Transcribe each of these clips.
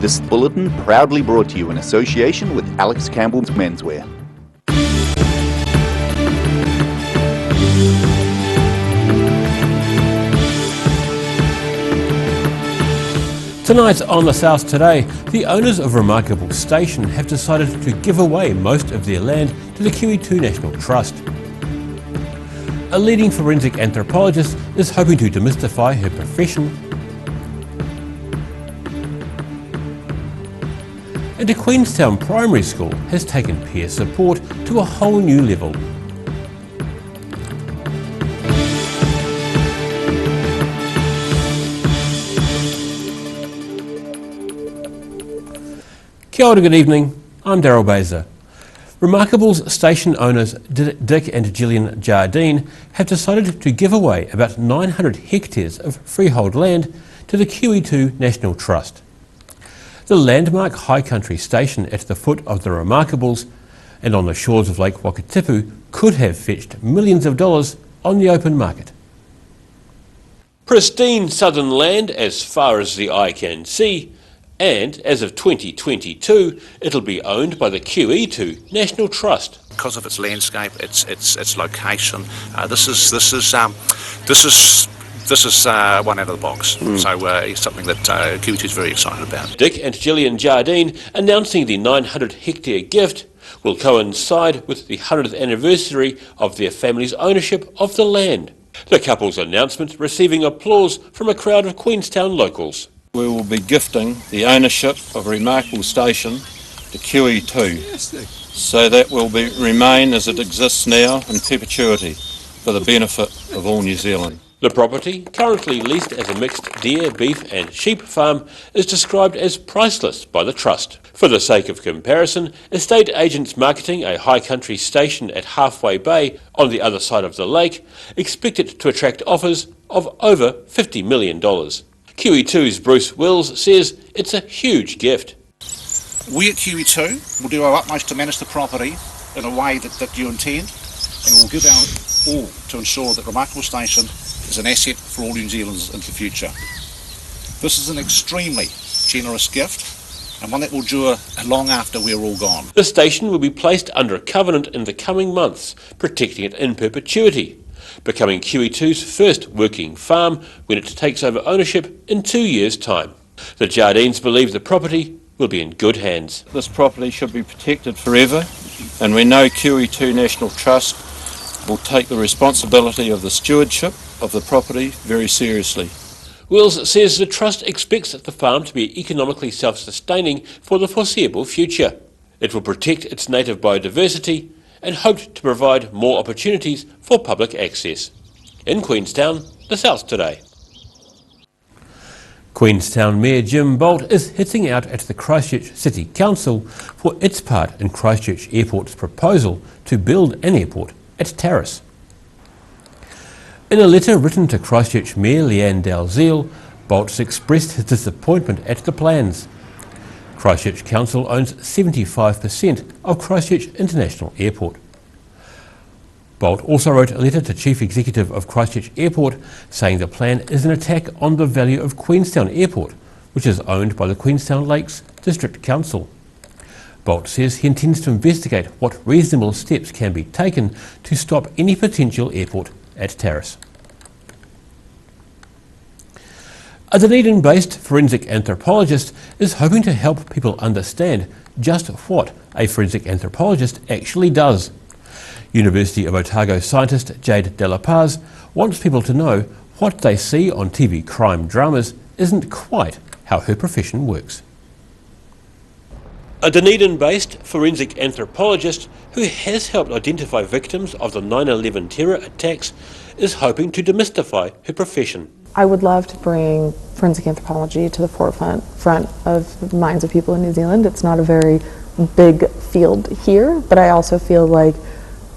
This bulletin proudly brought to you in association with Alex Campbell's Menswear. Tonight on The South Today, the owners of Remarkable Station have decided to give away most of their land to the QE2 National Trust. A leading forensic anthropologist is hoping to demystify her profession. And a Queenstown primary school has taken peer support to a whole new level. Kia ora, good evening, I'm Daryl Baser. Remarkable's station owners Dick and Gillian Jardine have decided to give away about 900 hectares of freehold land to the QE2 National Trust. The landmark high country station at the foot of the Remarkables and on the shores of Lake Wakatipu could have fetched millions of dollars on the open market. Pristine southern land as far as the eye can see, and as of 2022, it'll be owned by the QE2 National Trust. Because of its landscape, its location, this is one out of the box. So it's something that QE2 is very excited about. Dick and Gillian Jardine announcing the 900 hectare gift will coincide with the 100th anniversary of their family's ownership of the land. The couple's announcement receiving applause from a crowd of Queenstown locals. We will be gifting the ownership of Remarkable Station to QE2, so that will remain as it exists now in perpetuity for the benefit of all New Zealand. The property, currently leased as a mixed deer, beef and sheep farm, is described as priceless by the Trust. For the sake of comparison, estate agents marketing a high country station at Halfway Bay on the other side of the lake expect it to attract offers of over $50 million. QE2's Bruce Wills says it's a huge gift. We at QE2 will do our utmost to manage the property in a way that you intend, and we'll give our all to ensure that Remarkable Station is an asset for all New Zealanders into the future. This is an extremely generous gift, and one that will endure long after we're all gone. The station will be placed under a covenant in the coming months, protecting it in perpetuity, becoming QE2's first working farm when it takes over ownership in 2 years' time. The Jardines believe the property will be in good hands. This property should be protected forever, and we know QE2 National Trust will take the responsibility of the stewardship of the property very seriously. Wills says the Trust expects the farm to be economically self-sustaining for the foreseeable future. It will protect its native biodiversity and hoped to provide more opportunities for public access. In Queenstown, The South Today. Queenstown Mayor Jim Bolt is hitting out at the Christchurch City Council for its part in Christchurch Airport's proposal to build an airport at Terrace. In a letter written to Christchurch Mayor Leanne Dalziel, Bolt's expressed his disappointment at the plans. Christchurch Council owns 75% of Christchurch International Airport. Bolt also wrote a letter to Chief Executive of Christchurch Airport saying the plan is an attack on the value of Queenstown Airport, which is owned by the Queenstown Lakes District Council. Bolt says he intends to investigate what reasonable steps can be taken to stop any potential airport at Terrace. A Dunedin-based forensic anthropologist is hoping to help people understand just what a forensic anthropologist actually does. University of Otago scientist Jade De La Paz wants people to know what they see on TV crime dramas isn't quite how her profession works. A Dunedin-based forensic anthropologist who has helped identify victims of the 9/11 terror attacks is hoping to demystify her profession. I would love to bring forensic anthropology to the front of the minds of people in New Zealand. It's not a very big field here, but I also feel like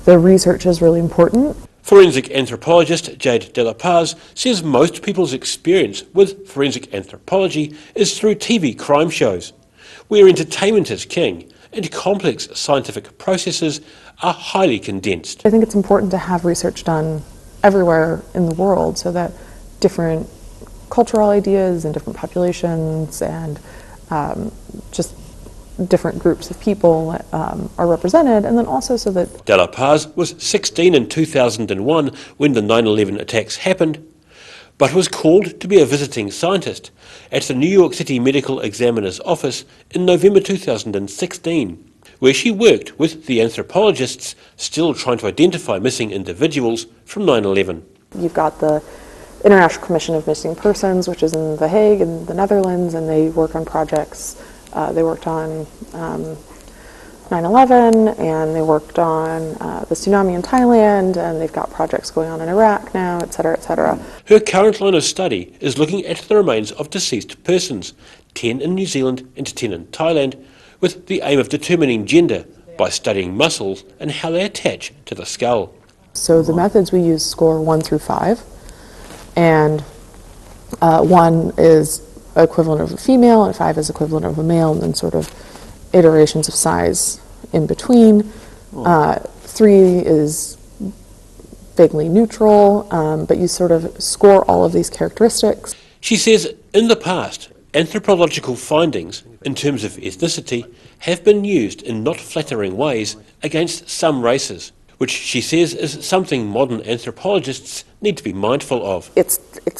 the research is really important. Forensic anthropologist Jade De La Paz says most people's experience with forensic anthropology is through TV crime shows, where entertainment is king and complex scientific processes are highly condensed. I think it's important to have research done everywhere in the world so that different cultural ideas and different populations and just different groups of people are represented, and then also so that De La Paz was 16 in 2001 when the 9/11 attacks happened, but was called to be a visiting scientist at the New York City Medical Examiner's Office in November 2016, where she worked with the anthropologists still trying to identify missing individuals from 9/11. you've got the International Commission of Missing Persons, which is in The Hague in the Netherlands, and they work on projects. They worked on 9/11, and they worked on the tsunami in Thailand, and they've got projects going on in Iraq now, et cetera, et cetera. Her current line of study is looking at the remains of deceased persons, 10 in New Zealand and 10 in Thailand, with the aim of determining gender by studying muscles and how they attach to the skull. So the methods we use score 1 through 5, and 1 is equivalent of a female, and 5 is equivalent of a male, and then sort of iterations of size in between. 3 is vaguely neutral, but you sort of score all of these characteristics. She says in the past, anthropological findings in terms of ethnicity have been used in not flattering ways against some races, which she says is something modern anthropologists need to be mindful of. It's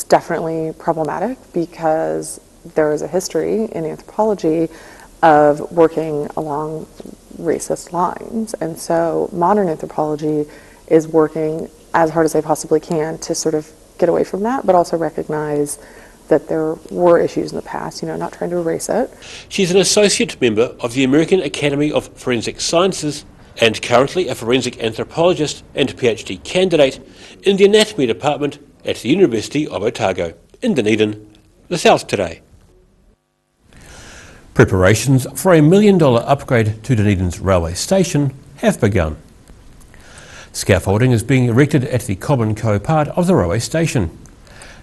definitely problematic because there is a history in anthropology of working along racist lines, and so modern anthropology is working as hard as they possibly can to sort of get away from that, but also recognize that there were issues in the past, not trying to erase it. She's an associate member of the American Academy of Forensic Sciences and currently a forensic anthropologist and PhD candidate in the anatomy department at the University of Otago in Dunedin, the South today. Preparations for a $1 million upgrade to Dunedin's railway station have begun. Scaffolding is being erected at the Cobb & Co part of the railway station.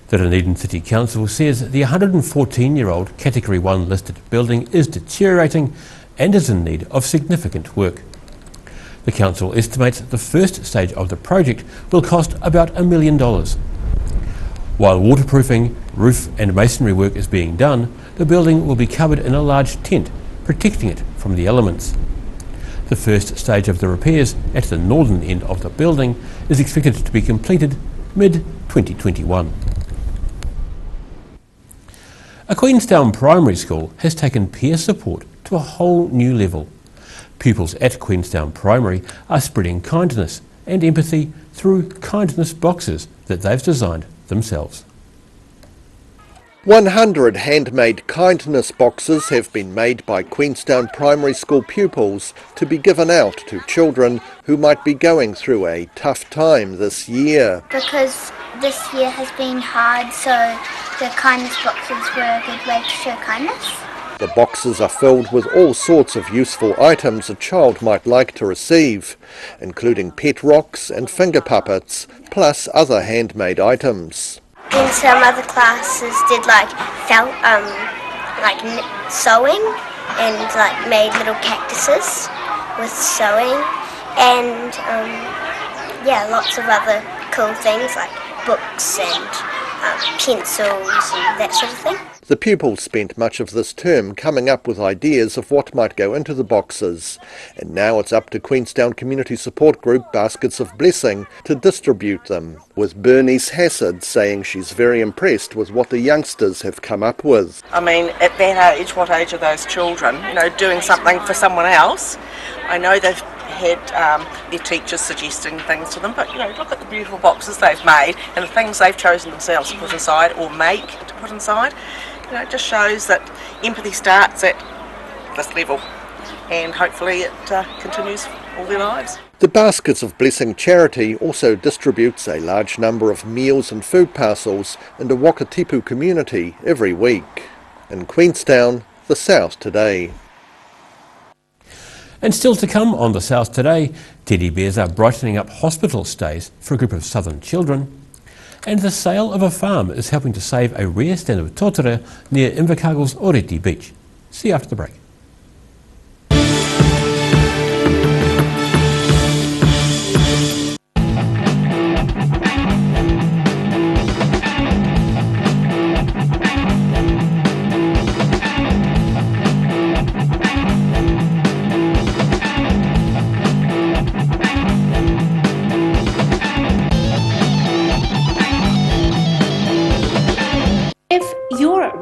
The Dunedin City Council says the 114-year-old Category 1 listed building is deteriorating and is in need of significant work. The council estimates the first stage of the project will cost about $1 million. While waterproofing, roof and masonry work is being done, the building will be covered in a large tent, protecting it from the elements. The first stage of the repairs at the northern end of the building is expected to be completed mid-2021. A Queenstown primary school has taken peer support to a whole new level. Pupils at Queenstown Primary are spreading kindness and empathy through kindness boxes that they've designed themselves. 100 handmade kindness boxes have been made by Queenstown Primary School pupils to be given out to children who might be going through a tough time this year. Because this year has been hard, so the kindness boxes were a good way to show kindness. The boxes are filled with all sorts of useful items a child might like to receive, including pet rocks and finger puppets, plus other handmade items. And some other classes did sewing and made little cactuses with sewing and lots of other cool things like books and pencils and that sort of thing. The pupils spent much of this term coming up with ideas of what might go into the boxes, and now it's up to Queenstown Community Support Group Baskets of Blessing to distribute them, with Bernice Hassard saying she's very impressed with what the youngsters have come up with. I mean, at that age, what age are those children, doing something for someone else? I know they've had their teachers suggesting things to them, but look at the beautiful boxes they've made and the things they've chosen themselves to put inside or make to put inside. It just shows that empathy starts at this level and hopefully it continues all their lives. The Baskets of Blessing charity also distributes a large number of meals and food parcels in the Wakatipu community every week. In Queenstown, the South Today. And still to come on the South Today, teddy bears are brightening up hospital stays for a group of southern children. And the sale of a farm is helping to save a rare stand of totara near Invercargill's Oreti Beach. See you after the break.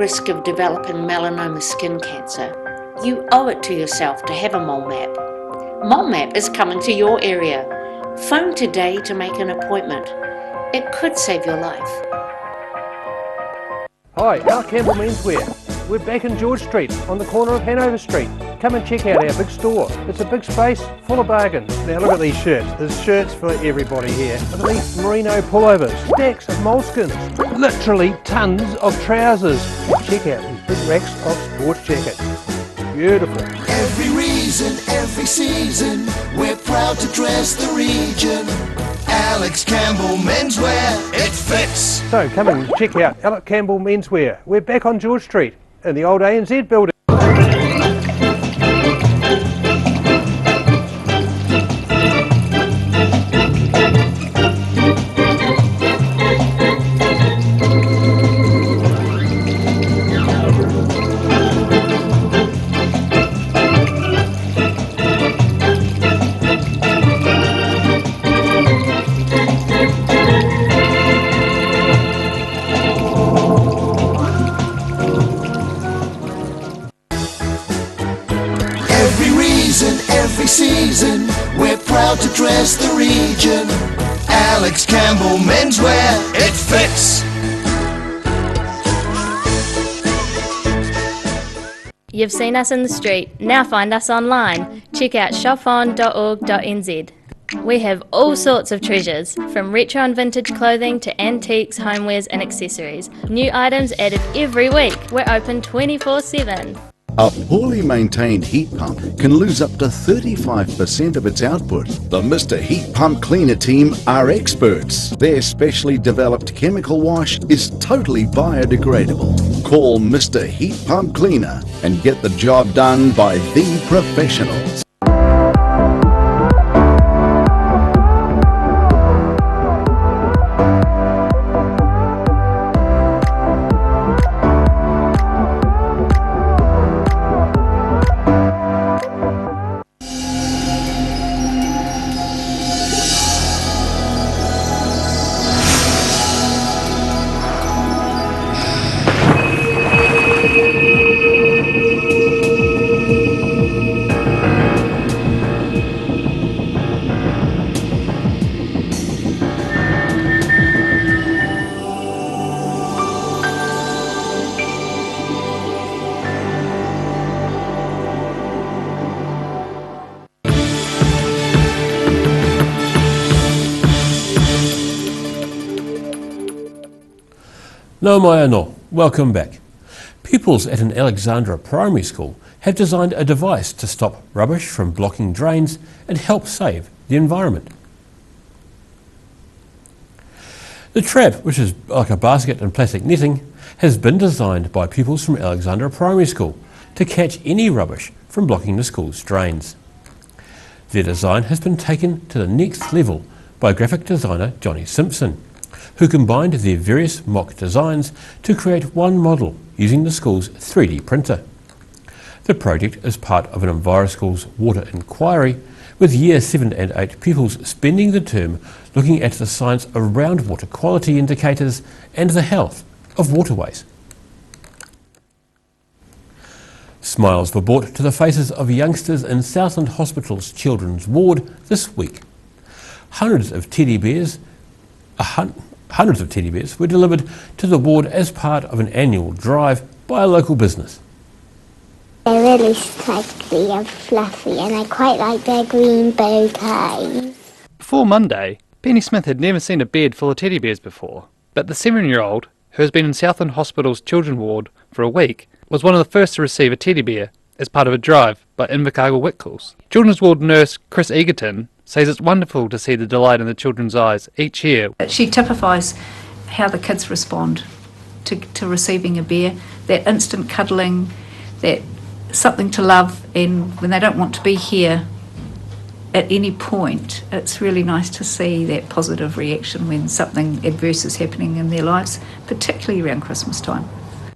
risk of developing melanoma skin cancer, you owe it to yourself to have a mole map. Mole Map is coming to your area. Phone today to make an appointment. It could save your life. Hi, our Campbell Menswear. We're back in George Street on the corner of Hanover Street. Come and check out our big store. It's a big space full of bargains. Now look at these shirts. There's shirts for everybody here. Look at these merino pullovers, stacks of moleskins, literally tons of trousers. Check out these big racks of sports jackets. Beautiful. Every reason, every season, we're proud to dress the region. Alex Campbell Menswear, it fits. So come and check out Alex Campbell Menswear. We're back on George Street in the old ANZ building. Every season, we're proud to dress the region. Alex Campbell Menswear, it fits. You've seen us in the street, now find us online. Check out shopon.org.nz. We have all sorts of treasures, from retro and vintage clothing to antiques, homewares and accessories. New items added every week. We're open 24/7. A poorly maintained heat pump can lose up to 35% of its output. The Mr. Heat Pump Cleaner team are experts. Their specially developed chemical wash is totally biodegradable. Call Mr. Heat Pump Cleaner and get the job done by the professionals. No mai anō, welcome back. Pupils at an Alexandra primary school have designed a device to stop rubbish from blocking drains and help save the environment. The trap, which is like a basket and plastic netting, has been designed by pupils from Alexandra primary school to catch any rubbish from blocking the school's drains. Their design has been taken to the next level by graphic designer Johnny Simpson, who combined their various mock designs to create one model using the school's 3D printer. The project is part of an EnviroSchools water inquiry, with Year 7 and 8 pupils spending the term looking at the science around water quality indicators and the health of waterways. Smiles were brought to the faces of youngsters in Southland Hospital's Children's Ward this week. Hundreds of teddy bears were delivered to the ward as part of an annual drive by a local business. They're really snuggly and fluffy, and I quite like their green bow ties. Before Monday, Penny Smith had never seen a bed full of teddy bears before, but the 7-year-old, who has been in Southland Hospital's Children's Ward for a week, was one of the first to receive a teddy bear as part of a drive by Invercargill Whitcoulls. Children's Ward nurse Chris Egerton says it's wonderful to see the delight in the children's eyes each year. She typifies how the kids respond to receiving a bear, that instant cuddling, that something to love, and when they don't want to be here at any point, it's really nice to see that positive reaction when something adverse is happening in their lives, particularly around Christmas time.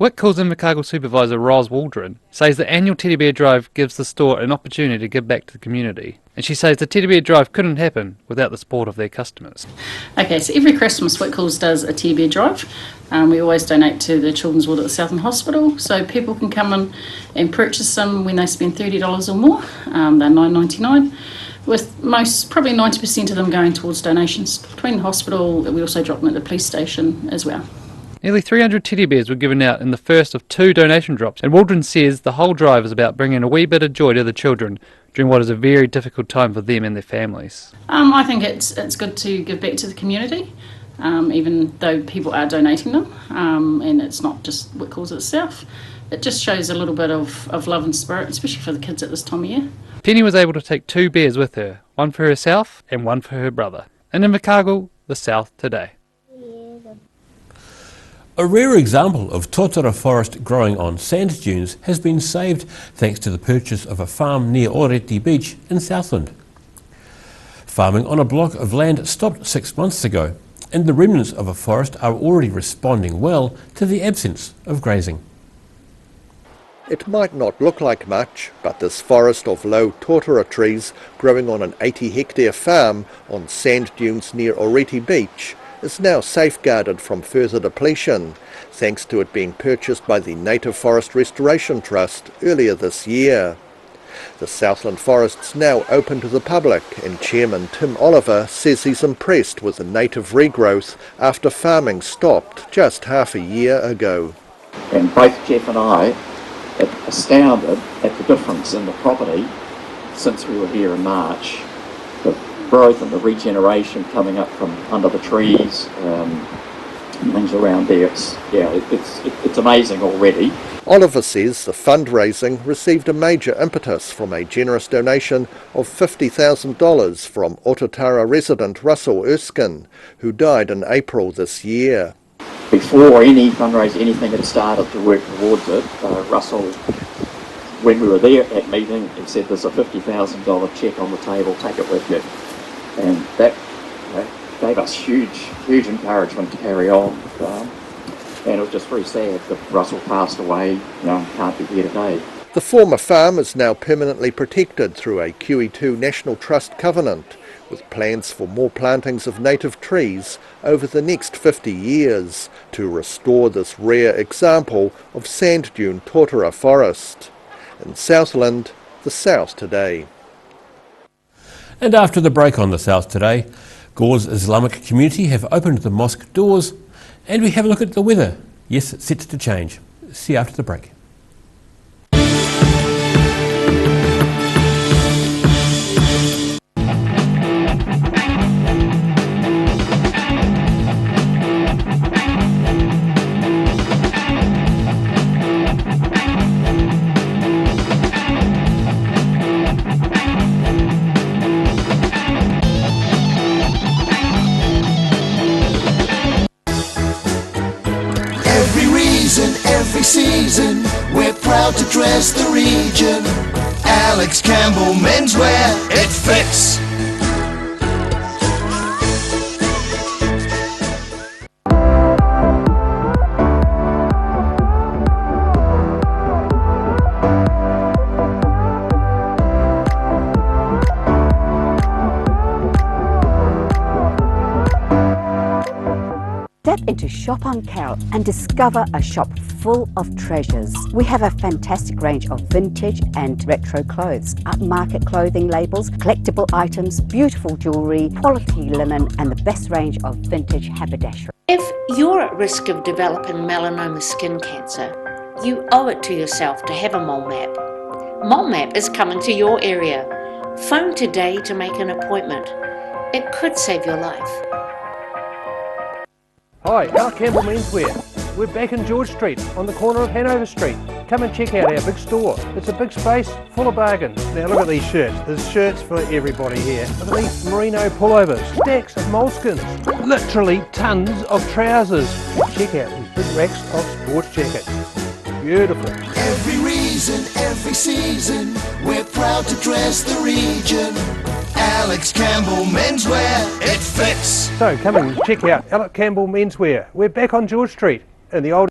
Whitcoulls Invercargill supervisor Ros Waldron says the annual teddy bear drive gives the store an opportunity to give back to the community, and she says the teddy bear drive couldn't happen without the support of their customers. Okay, so every Christmas Whitcoulls does a teddy bear drive. We always donate to the Children's Ward at the Southland Hospital, so people can come in and purchase them when they spend $30 or more. They're $9.99, with probably 90% of them going towards donations between the hospital. We also drop them at the police station as well. Nearly 300 teddy bears were given out in the first of 2 donation drops, and Waldron says the whole drive is about bringing a wee bit of joy to the children during what is a very difficult time for them and their families. I think it's good to give back to the community, even though people are donating them, and it's not just Whitcoulls itself. It just shows a little bit of love and spirit, especially for the kids at this time of year. Penny was able to take 2 bears with her, one for herself and one for her brother. And in Invercargill, the South today. A rare example of totara forest growing on sand dunes has been saved thanks to the purchase of a farm near Oreti Beach in Southland. Farming on a block of land stopped 6 months ago, and the remnants of a forest are already responding well to the absence of grazing. It might not look like much, but this forest of low totara trees growing on an 80-hectare farm on sand dunes near Oreti Beach is now safeguarded from further depletion, thanks to it being purchased by the Native Forest Restoration Trust earlier this year. The Southland Forest's now open to the public, and Chairman Tim Oliver says he's impressed with the native regrowth after farming stopped just half a year ago. And both Jeff and I are astounded at the difference in the property since we were here in March. The growth and the regeneration coming up from under the trees, and things around there, it's amazing already. Oliver says the fundraising received a major impetus from a generous donation of $50,000 from Ototara resident Russell Erskine, who died in April this year. Before any fundraising, anything had started to work towards it, Russell, when we were there at that meeting, he said there's a $50,000 cheque on the table, take it with you. And that gave us huge encouragement to carry on. And it was just very sad that Russell passed away, can't be here today. The former farm is now permanently protected through a QE2 National Trust covenant, with plans for more plantings of native trees over the next 50 years to restore this rare example of sand dune totara forest. In Southland, the South Today. And after the break on the South Today, Gore's Islamic community have opened the mosque doors, and we have a look at the weather. Yes, it's set to change. See you after the break. Every season, we're proud to dress the region. Alex Campbell Menswear, it fits. Step into Shop on Carrot and discover a shop full of treasures. We have a fantastic range of vintage and retro clothes, upmarket clothing labels, collectible items, beautiful jewellery, quality linen and the best range of vintage haberdashery. If you're at risk of developing melanoma skin cancer, you owe it to yourself to have a mole map. Mole map is coming to your area. Phone today to make an appointment. It could save your life. Hi, Alex Campbell Menswear. We're back in George Street on the corner of Hanover Street. Come and check out our big store. It's a big space full of bargains. Now look at these shirts. There's shirts for everybody here. Look at these merino pullovers, stacks of moleskins, literally tons of trousers. Check out these big racks of sports jackets. Beautiful. Every reason, every season, we're proud to dress the region. Alex Campbell Menswear, it fits. So come and check out Alex Campbell Menswear. We're back on George Street in the old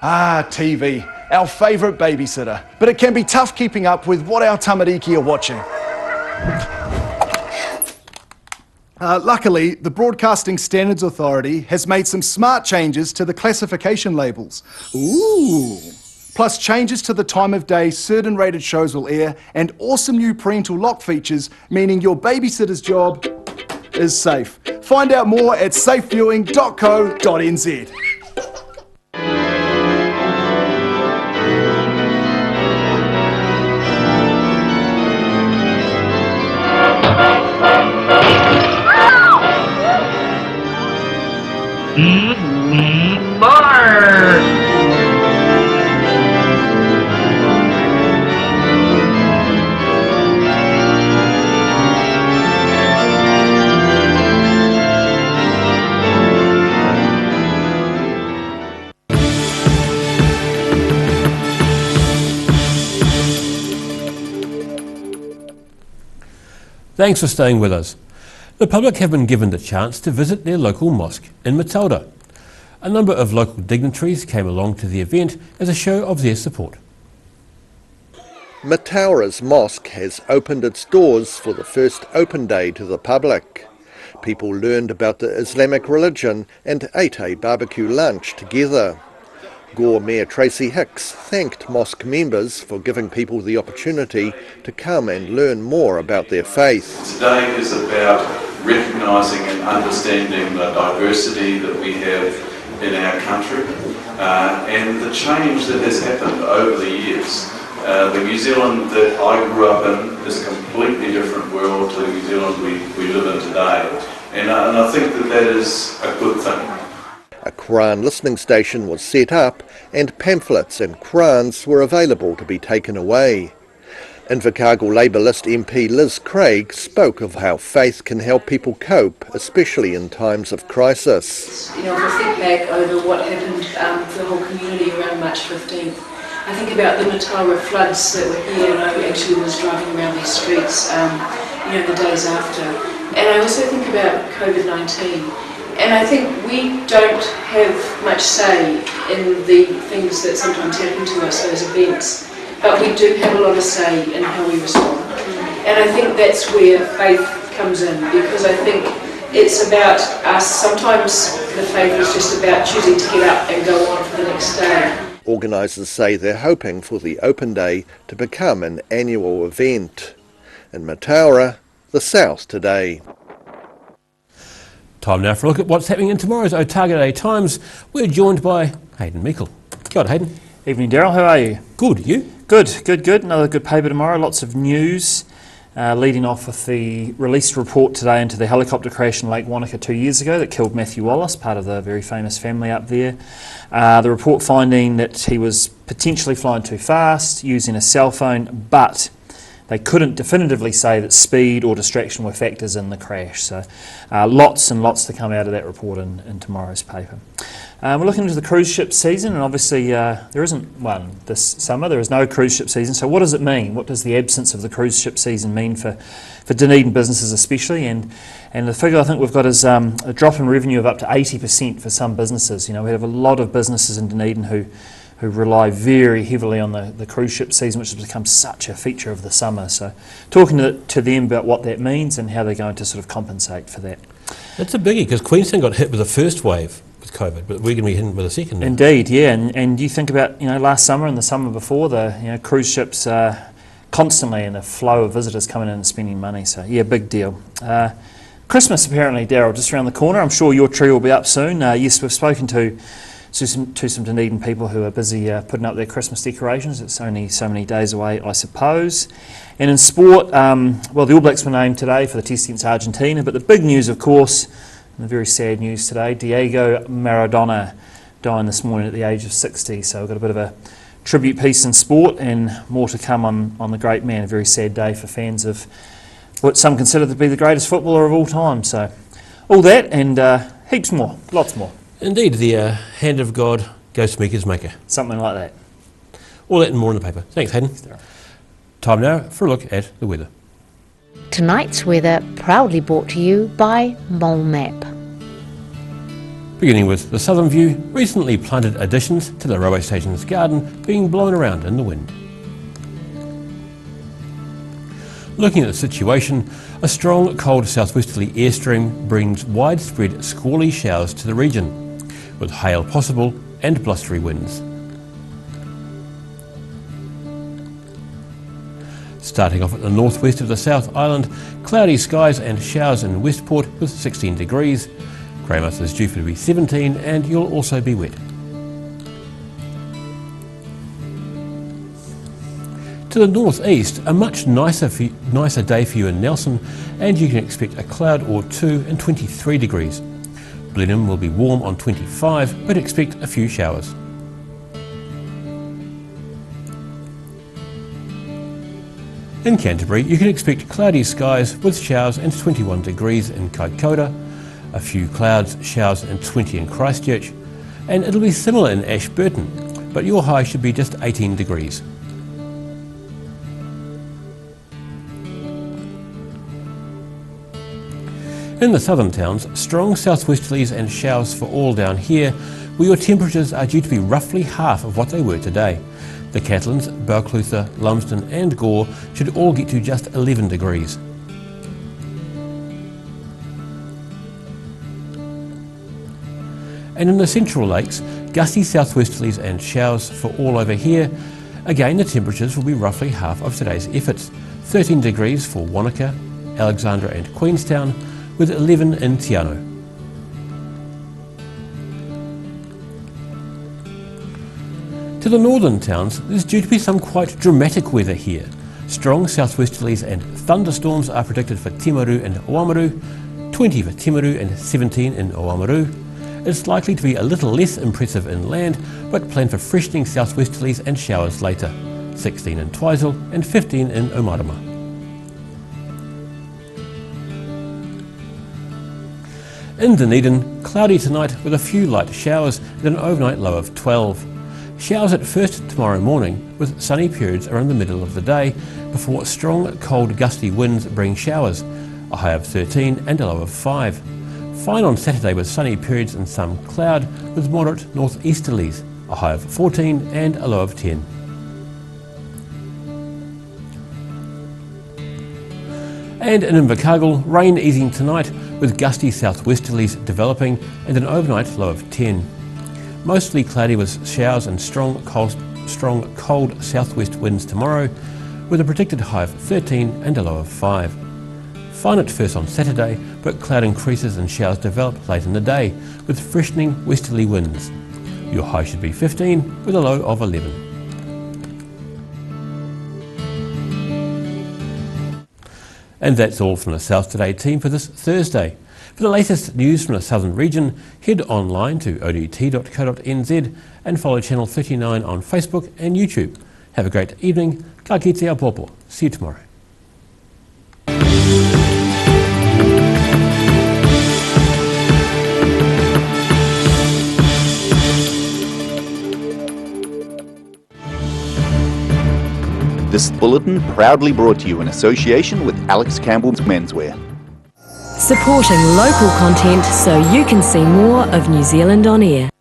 Ah, TV, our favourite babysitter. But it can be tough keeping up with what our tamariki are watching. Luckily, the Broadcasting Standards Authority has made some smart changes to the classification labels. Ooh! Plus changes to the time of day certain rated shows will air, and awesome new parental lock features, meaning your babysitter's job is safe. Find out more at safeviewing.co.nz. Thanks for staying with us. The public have been given the chance to visit their local mosque in Matilda. A number of local dignitaries came along to the event as a show of their support. Mataura's mosque has opened its doors for the first open day to the public. People learned about the Islamic religion and ate a barbecue lunch together. Gore Mayor Tracy Hicks thanked mosque members for giving people the opportunity to come and learn more about their faith. Today is about recognising and understanding the diversity that we have in our country and the change that has happened over the years. The New Zealand that I grew up in is a completely different world to the New Zealand we live in today, and I think that is a good thing. A Quran listening station was set up and pamphlets and Qurans were available to be taken away. Invercargill Labour list MP Liz Craig spoke of how faith can help people cope, especially in times of crisis. You know, if I think back over what happened to the whole community around March 15th, I think about the Mataura floods that were here, and I actually was driving around these streets, the days after. And I also think about COVID-19. And I think we don't have much say in the things that sometimes happen to us, those events, but we do have a lot of say in how we respond. And I think that's where faith comes in, because I think it's about us. Sometimes the faith is just about choosing to get up and go on for the next day. Organisers say they're hoping for the open day to become an annual event. In Mataura, the South Today. Time now for a look at what's happening in tomorrow's Otago Day Times. We're joined by Hayden Meikle. Kia ora, Hayden. Evening, Daryl. How are you? Good. You? Good. Another good paper tomorrow. Lots of news. Leading off with the released report today into the helicopter crash in Lake Wanaka 2 years ago that killed Matthew Wallace, part of the very famous family up there. The report finding that he was potentially flying too fast, using a cell phone, but they couldn't definitively say that speed or distraction were factors in the crash. So lots and lots to come out of that report in tomorrow's paper. We're looking into the cruise ship season, and obviously there isn't one this summer. There is no cruise ship season. So what does it mean? What does the absence of the cruise ship season mean for Dunedin businesses especially? And the figure I think we've got is a drop in revenue of up to 80% for some businesses. You know, we have a lot of businesses in Dunedin who rely very heavily on the cruise ship season, which has become such a feature of the summer. So talking to them about what that means and how they're going to sort of compensate for that. That's a biggie, because Queensland got hit with the first wave with COVID, but we're going to be hit with a second now. Indeed, yeah, and you think about last summer and the summer before, the cruise ships constantly and the flow of visitors coming in and spending money. So yeah, big deal. Christmas apparently, Daryl, just around the corner. I'm sure your tree will be up soon. Yes, we've spoken to some Dunedin people who are busy putting up their Christmas decorations. It's only so many days away, I suppose. And in sport, well, the All Blacks were named today for the test against Argentina, but the big news, of course, and the very sad news today, Diego Maradona dying this morning at the age of 60. So we've got a bit of a tribute piece in sport and more to come on the great man. A very sad day for fans of what some consider to be the greatest footballer of all time. So all that and heaps more, lots more. Indeed, the hand of God goes to meet his maker. Something like that. All that and more in the paper. Thanks, Hayden. Time now for a look at the weather. Tonight's weather proudly brought to you by Mole Map. Beginning with the southern view, recently planted additions to the railway station's garden being blown around in the wind. Looking at the situation, a strong cold southwesterly airstream brings widespread squally showers to the region, with hail possible and blustery winds. Starting off at the northwest of the South Island, cloudy skies and showers in Westport with 16 degrees. Greymouth is due for to be 17 and you'll also be wet. To the northeast, a much nicer day for you in Nelson, and you can expect a cloud or two and 23 degrees. Blenheim will be warm on 25, but expect a few showers. In Canterbury, you can expect cloudy skies with showers and 21 degrees in Kaikoura, a few clouds, showers and 20 in Christchurch, and it'll be similar in Ashburton, but your high should be just 18 degrees. In the southern towns, strong southwesterlies and showers for all down here, where your temperatures are due to be roughly half of what they were today. The Catlins, Balclutha, Lumsden and Gore should all get to just 11 degrees. And in the central lakes, gusty southwesterlies and showers for all over here. Again, the temperatures will be roughly half of today's efforts. 13 degrees for Wanaka, Alexandra and Queenstown, with 11 in Te Anau. To the northern towns, there's due to be some quite dramatic weather here. Strong southwesterlies and thunderstorms are predicted for Timaru and Oamaru, 20 for Timaru and 17 in Oamaru. It's likely to be a little less impressive inland, but plan for freshening southwesterlies and showers later, 16 in Twizel and 15 in Omarama. In Dunedin, cloudy tonight with a few light showers and an overnight low of 12. Showers at first tomorrow morning with sunny periods around the middle of the day before strong, cold, gusty winds bring showers, a high of 13 and a low of 5. Fine on Saturday with sunny periods and some cloud with moderate northeasterlies, a high of 14 and a low of 10. And in Invercargill, rain easing tonight with gusty southwesterlies developing and an overnight low of 10. Mostly cloudy with showers and strong cold southwest winds tomorrow with a predicted high of 13 and a low of 5. Fine at first on Saturday, but cloud increases and showers develop late in the day with freshening westerly winds. Your high should be 15 with a low of 11. And that's all from the South Today team for this Thursday. For the latest news from the southern region, head online to odt.co.nz and follow Channel 39 on Facebook and YouTube. Have a great evening. Ka kite a popo. See you tomorrow. This bulletin proudly brought to you in association with Alex Campbell's Menswear. Supporting local content so you can see more of New Zealand on air.